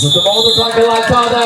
ಸುತ್ತಮುತ್ತ ಸಾಕಲಾಗ್ತದೆ.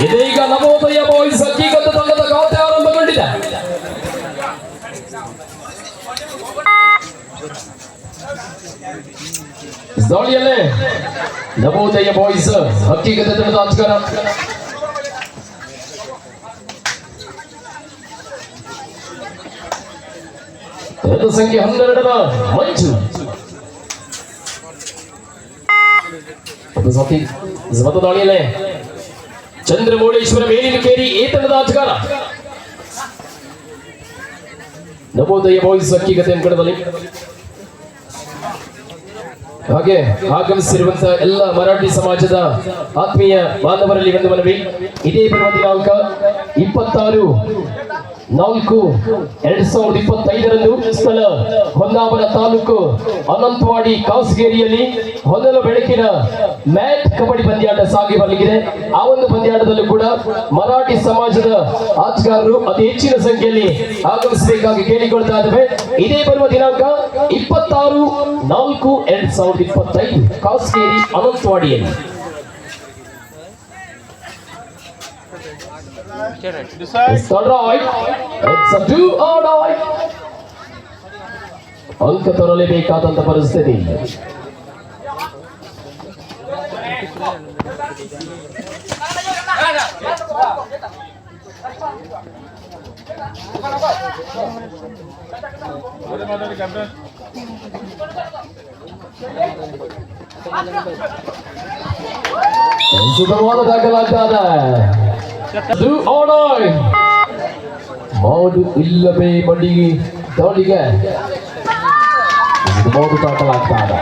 ಇದೀಗ ನವೋದಯ ಬಾಯ್ಸ್ ಹಕ್ಕಿಗತ್ತು ತಂಡದ ಖಾತೆ ಆರಂಭಗೊಂಡಿದೆ. ದಾಳಿಯಲ್ಲೇ ನವೋದಯ ಬಾಯ್ಸ್ ಹಕ್ಕಿಗತ್ತು ತಂಡದ ಆಟಗಾರ ಸಂಖ್ಯೆ 12ರ ಮಂಜು ದಾಳಿಯಲ್ಲೇ ಚಂದ್ರಮೌಳೇಶ್ವರ ಮೇಲಿನಕೇರಿ ಈ ತಂಡದ ಆಟಗಾರ. ನವೋದಯ ಬಾಯ್ಸ್ ಹಕ್ಕಿಗತ್ತೆ ಅಂಕಣದಲ್ಲಿ ಹಾಗೆ ಆಗಮಿಸಿರುವಂತಹ ಎಲ್ಲ ಮರಾಠಿ ಸಮಾಜದ ಆತ್ಮೀಯ ಬಾಂಧವರಲ್ಲಿ ಒಂದು ಮನವಿ. ಇದೇ ಬರುವ ದಿನಾಂಕ 26/4/2025 ಸ್ಥಳ ಹೊನ್ನಾವರ ತಾಲೂಕು ಅನಂತವಾಡಿ ಕಾಸಗೇರಿಯಲ್ಲಿ ಹೊನಲು ಬೆಳಕಿನ ಮ್ಯಾಟ್ ಕಬಡ್ಡಿ ಪಂದ್ಯಾಟ ಸಾಗಿ ಬರಲಿದೆ. ಆ ಒಂದು ಪಂದ್ಯಾಟದಲ್ಲೂ ಕೂಡ ಮರಾಠಿ ಸಮಾಜದ ಆಟಗಾರರು ಅತಿ ಹೆಚ್ಚಿನ ಸಂಖ್ಯೆಯಲ್ಲಿ ಆಗಮಿಸಬೇಕಾಗಿ ಕೇಳಿಕೊಳ್ತಾ ಇದ್ದೇವೆ. ಇದೇ ಬರುವ ದಿನಾಂಕ 26/4/2025 Kasageri ಅನಂತವಾಡಿಯಲ್ಲಿ. It's all right. It's a do or die. ಅಂಕ ತರಲೇಬೇಕಾದಂತ ಪರಿಸ್ಥಿತಿ. ಸುಖವಾದ ದಾಖಲಾಗ್ತದೆ. ಮಾಡು ಇಲ್ಲವೇ ಬಡಿಗೆ ದಾಳಿಗೆ ಮಾಡು ದಾಖಲಾಗ್ತದೆ.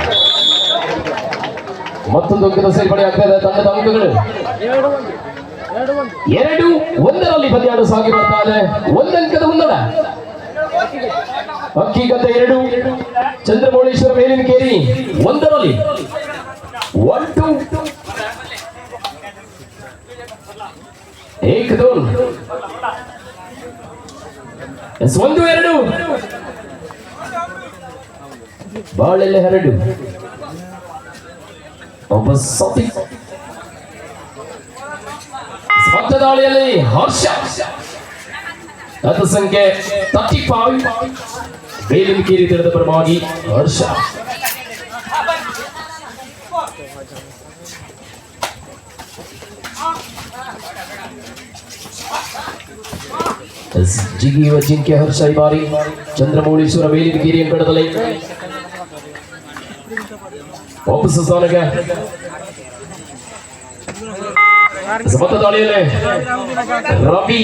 ಮತ್ತೊಂದು ಅಂಕದ ಸೇರ್ಪಡೆ ಆಗ್ತದೆ. ತಂಡದ ಅಂಕಗಳು 2-1 ಪಂದ್ಯಾಟ ಸಾಗಿ ಬರ್ತಾರೆ. 1 ಅಂಕದ ಮುನ್ನಡ. ಹಕ್ಕಿಗತ್ತೆ 2, ಚಂದ್ರಮೌಳೇಶ್ವರ ಮೇಲಿನಕೇರಿ 1 1-2 1-2 1-2 ಬಾಳೆಲ್ಲ 2 ಒಬ್ಬ ಸತಿ ಸ್ಪರ್ಧ ದಾಳಿಯಲ್ಲಿ ಹರ್ಷ ಅದ ಸಂಖ್ಯೆ 35 ಮೇಲಿನಕೇರಿ ತಂಡದ ಪರವಾಗಿ ಹರ್ಷ. ಜಿಗಿಯುವ ಜಿಂಕೆ ಹರ್ಷ ಈ ಬಾರಿ ಚಂದ್ರಮೌಳೇಶ್ವರ ಮೇಲಿನಕೇರಿ ಅಂಕಣದಲ್ಲಿ ವಾಪಸ್ ಸ್ಥಾನಕ್ಕೆ. ಸಮತ ದಾಳಿಯಲ್ಲೇ ರವಿ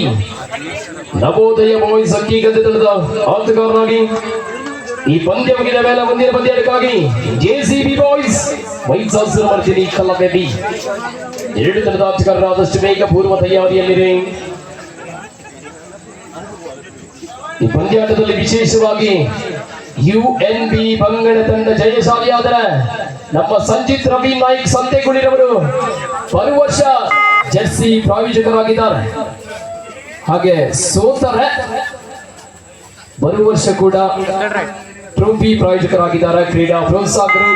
ನವೋದಯ ಬಾಯ್ಸ್ ಹಕ್ಕಿಗತ್ತೆ ತಂಡದ ಆಟಗಾರರಾಗಿ ಈ ಪಂದ್ಯ ಮುಗಿದ ಮೇಲೆ ಮುಂದಿನ ಪಂದ್ಯಕ್ಕಾಗಿ ಜೆಸಿಬಿ ಬಾಯ್ಸ್ ಮೈಸಾಸುರ ಮರ್ಜಿನಿ ಕಲ್ಲಬೆಬಿ 2 ತಂಡದ ಆಟಗಾರರಾದಷ್ಟು ಬೇಗ ಪೂರ್ವ ತಯಾರಿಯಲ್ಲಿದೆ. ಈ ಪಂದ್ಯಾಟದಲ್ಲಿ ವಿಶೇಷವಾಗಿ UNB ಬಂಗಡ ತಂಡ ಜಯಶಾಲಿಯಾದರೆ ನಮ್ಮ ಸಂಜಿತ್ ರವಿ ನಾಯ್ಕ್ ಸಂತೆಗುಳಿರವರು ಬರುವ ವರ್ಷ ಜರ್ಸಿ ಪ್ರಾಯೋಜಕರಾಗಿದ್ದಾರೆ. ಹಾಗೆ ಸೋತರೆ ಬರುವ ವರ್ಷ ಕೂಡ ಟ್ರೋಫಿ ಪ್ರಾಯೋಜಕರಾಗಿದ್ದಾರೆ. ಕ್ರೀಡಾ ಪ್ರೋತ್ಸಾಹಕರು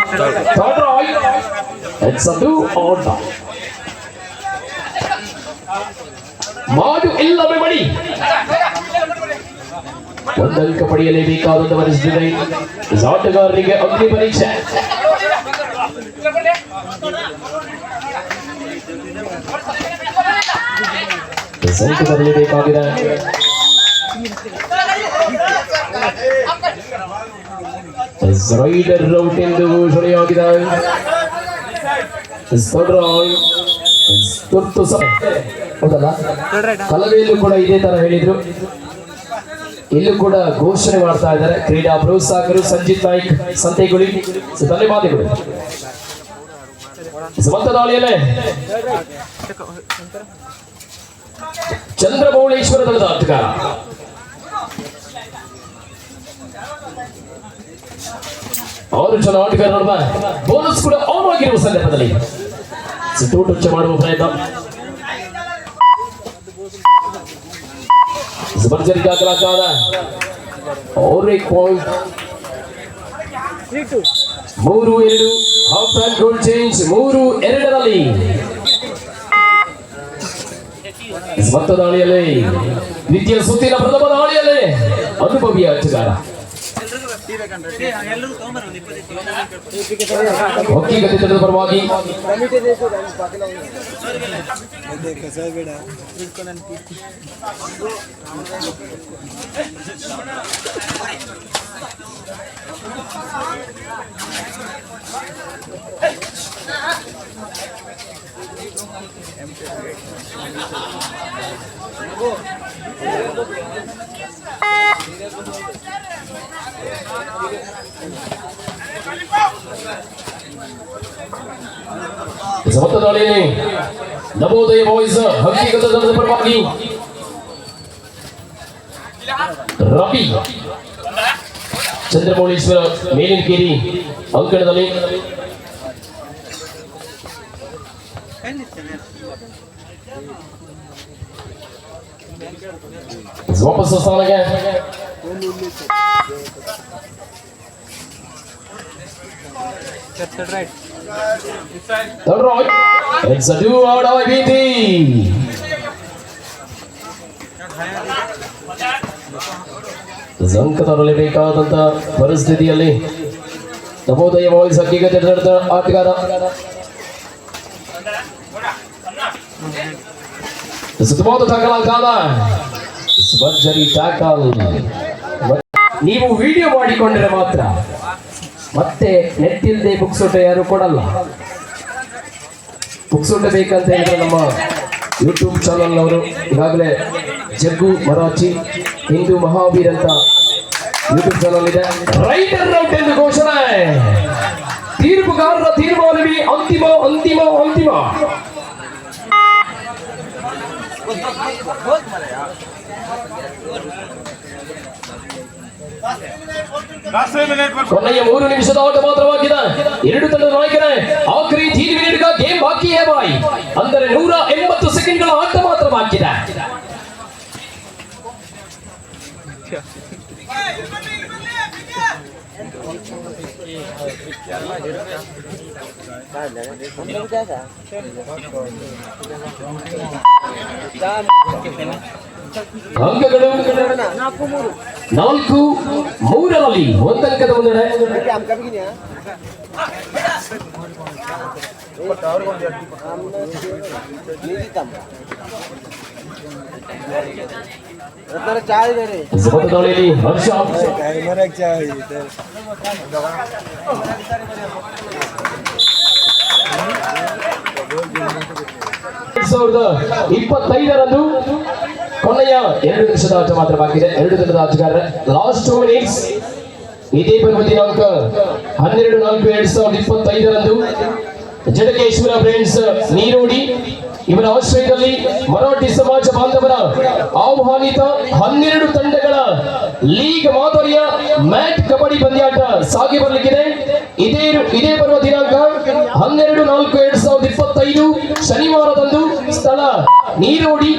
ಮಾಡು ಇಲ್ಲವೇ ಬಡಿ. 1 ಅಂಕ ಪಡೆಯಲೇಬೇಕಾದಂತ ಪರಿಸ್ಥಿತಿ. ಆಟಗಾರರಿಗೆ ಅಗ್ನಿ ಪರೀಕ್ಷೆ. ಸಂಖ್ಯೆ ಬರಲೇಬೇಕಾಗಿದೆ. ರೈಡರ್ ಔಟ್ ಎಂದು ಘೋಷಣೆಯಾಗಿದೆ. ತುರ್ತು ಹೌದಲ್ಲ, ಕಲವೆಯಲ್ಲೂ ಕೂಡ ಇದೇ ತರ ಹೇಳಿದ್ರು. ಇಲ್ಲೂ ಕೂಡ ಘೋಷಣೆ ಮಾಡ್ತಾ ಇದ್ದಾರೆ ಕ್ರೀಡಾ ಪ್ರೋತ್ಸಾಹಕರು ಸಂಜಿತ್ ನಾಯ್ಕ್ ಸಂತೆಗುಳಿ. ಧನ್ಯವಾದಗಳು. ಸಮಂತ ದಾಳಿಯಲ್ಲೇ ಚಂದ್ರಮೌಳೇಶ್ವರ ತಂಡದ ಆಟಗಾರ. ಅವರು ಜನ ಆಟಗಾರ ನೋಡುವ ಬೋನಸ್ ಕೂಡ ಆನ್ ಆಗಿರುವ ಸಂದರ್ಭದಲ್ಲಿ ಸಿಟೋಟುಚ್ಚ ಮಾಡುವ ಪ್ರಯತ್ನ. ಜಬರ್ಜರಿ ದಾಖಲಾಗ್ತದ. और एक पॉइंट 3-2 ಹಾಫ್ ಟೈಮ್ ಗೋಲ್ ಚೇಂಜ್ 3-2ರಲ್ಲಿ ಸ್ವಂತ ದಾಳಿಯಲ್ಲಿ ದ್ವಿತೀಯ ಸುತ್ತಿನ ಪ್ರಥಮ ದಾಳಿಯಲ್ಲಿ ಅನುಭವಿ ಆಟಗಾರ ಹಾಕಿ ಗತಿತನದ ಪರವಾಗಿ ಸಮತ ದಾಳಿಯಲ್ಲಿ ನವೋದಯ ಬಾಯ್ಸ್ ಹಕ್ಕಿಗತ ತಂಡದ ಪರವಾಗಿ ರವಿ ಚಂದ್ರಮೌಳೀಶ್ವರ ಮೇಲಿನಕೇರಿ ಅಂಕಣದಲ್ಲಿ ವಾಪಸ್ ಸ್ಥಾನಕ್ಕೆ Third right. It's a do-or IBT. ಅಂಕ ತರಲೇಬೇಕಾದಂತ ಪರಿಸ್ಥಿತಿಯಲ್ಲಿ ನವೋದಯ ಬಾಯ್ಸ್ ಹಕ್ಕಿಗತಿ ತಂಡದ ಆಟಗಾರ ಸುತ್ತಮುತ್ತ ತಾಕಲಾದ ಭರ್ಜರಿ ಟ್ಯಾಕಲ್. ನೀವು ವಿಡಿಯೋ ಮಾಡಿಕೊಂಡ್ರೆ ಮಾತ್ರ ಮತ್ತೆ ನೆಟ್ಟಿಲ್ಲದೆ ಬುಕ್ಸೂಟ ಯಾರು ಕೊಡಲ್ಲ. ಬುಕ್ಸೂಟ ಬೇಕಂತ ಹೇಳಿದ್ರೆ ನಮ್ಮ ಯೂಟ್ಯೂಬ್ ಚಾನಲ್ ಅವರು ಈಗಾಗಲೇ ಜಗ್ಗು ಮರಾಠಿ ಹಿಂದೂ ಮಹಾವೀರ್ ಅಂತ ಯೂಟ್ಯೂಬ್ ಚಾನಲ್ ಇದೆ. ರೈಟರ್ ಔಟ್ ಎಂದು ಘೋಷಣೆ. ತೀರ್ಪುಗಾರರ ತೀರ್ಮಾನವೇ ಅಂತಿಮ ಅಂತಿಮ ಅಂತಿಮ. ಕೊನೆಯ 3 ನಿಮಿಷದ ಆಟ ಮಾತ್ರವಾಗಿದೆ. ಎರಡು ತಂಡದ ನಾಯಕರೇ ಆಖರಿ 3 ಮಿನಿಟ್ का गेम बाकी है भाई. ಅಂದರೆ 180 ಸೆಕೆಂಡ್ಗಳ ಆಟ ಮಾತ್ರ ಬಾಕಿ ಇದೆ. ಅಂಕಗಳು 4-3ರಲ್ಲಿ ಒಂದಂಕದ ಮುನ್ನಡೆ. ದಾಳಿಯಲ್ಲಿ ಹರ್ಷ 2025ರಂದು ಕೊನೆಯ 2 ನಿಮಿಷದ ಆಟ ಮಾತ್ರ ಬಾಕಿ ಇದೆ. 2 ತಂಡದ ಆಟಗಾರರ ಲಾಸ್ಟ್ 2 ಮಿನಿಟ್ಸ್. ಇದೇ ಪರ್ವ ದಿನಾಂಕ 12/4/2025ರಂದು ಜಡಕೇಶ್ವರ ಫ್ರೆಂಡ್ಸ್ ನೀರೋಡಿ ಇವರ ಆಶ್ರಯದಲ್ಲಿ ಮರಾಠಿ ಸಮಾಜ ಬಾಂಧವರ ಆಹ್ವಾನಿತ 12 ತಂಡಗಳ ಲೀಗ್ ಮಾದರಿಯ ಮ್ಯಾಟ್ ಕಬಡ್ಡಿ ಪಂದ್ಯಾಟ ಸಾಗಿ ಬರಲಿಕ್ಕಿದೆ. ಇದೇ ಬರುವ ದಿನಾಂಕ 12/4/2025 ಶನಿವಾರದಂದು ಸ್ಥಳ ನೀರೋಡಿ.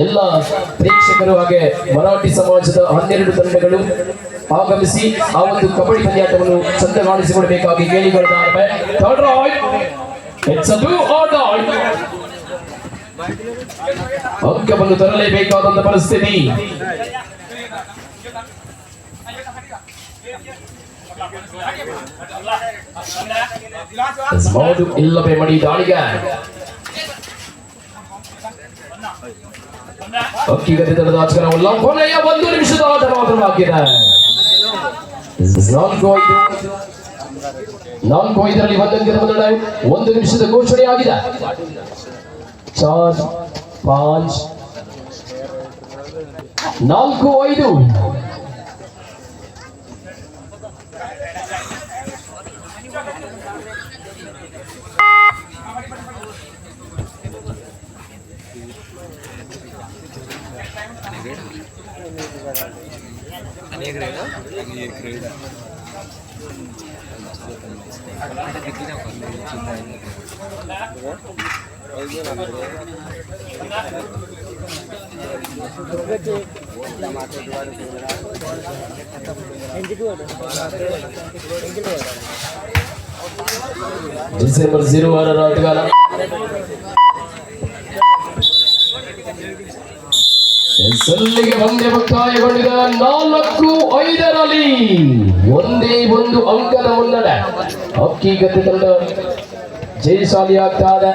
ಎಲ್ಲ ಪ್ರೇಕ್ಷಕರು ಹಾಗೆ ಮರಾಠಿ ಸಮಾಜದ 12 ತಂಡಗಳು ಆಗಮಿಸಿ ಆ ಒಂದು ಕಬಡ್ಡಿ ಪಂದ್ಯಾಟವನ್ನು ಚಂದಗಾಣಿಸಿಕೊಡಬೇಕಾಗಿ ಕೇಳಿಕೊಳ್ಳುತ್ತಾರೆ. ಅಂಕವನ್ನು ತರಲೇಬೇಕಾದಂತ ಪರಿಸ್ಥಿತಿ. ಇಲ್ಲವೇ ಮಡಿ ದಾಳಿಗೆ ಹಕ್ಕಿಗತಿ ತಂಡದ ಆಟಗಾರ ಕೊನೆಯ 1 ನಿಮಿಷದ ಆಟ ಮಾತ್ರ ಬಾಕಿದೆ. 4-5ರಲ್ಲಿ 1 ಅಂಕದ ಮುನ್ನಡೆ. 1 ನಿಮಿಷದ ಘೋಷಣೆ ಆಗಿದೆ. 4-5 4-5. ಡಿಸೆಂಬರ್ 06 ಆಟಗಾರ ಸಲ್ಲಿಗೆ ಪಂದ್ಯ ಮುಕ್ತಾಯಗೊಂಡಿದೆ 4-5 ಒಂದೇ ಒಂದು ಅಂಕದ ಮುನ್ನಡೆ. ಹಕ್ಕಿಗತ್ತೆ ತಂಡ ಜಯಶಾಲಿ ಆಗ್ತಾ ಇದೆ.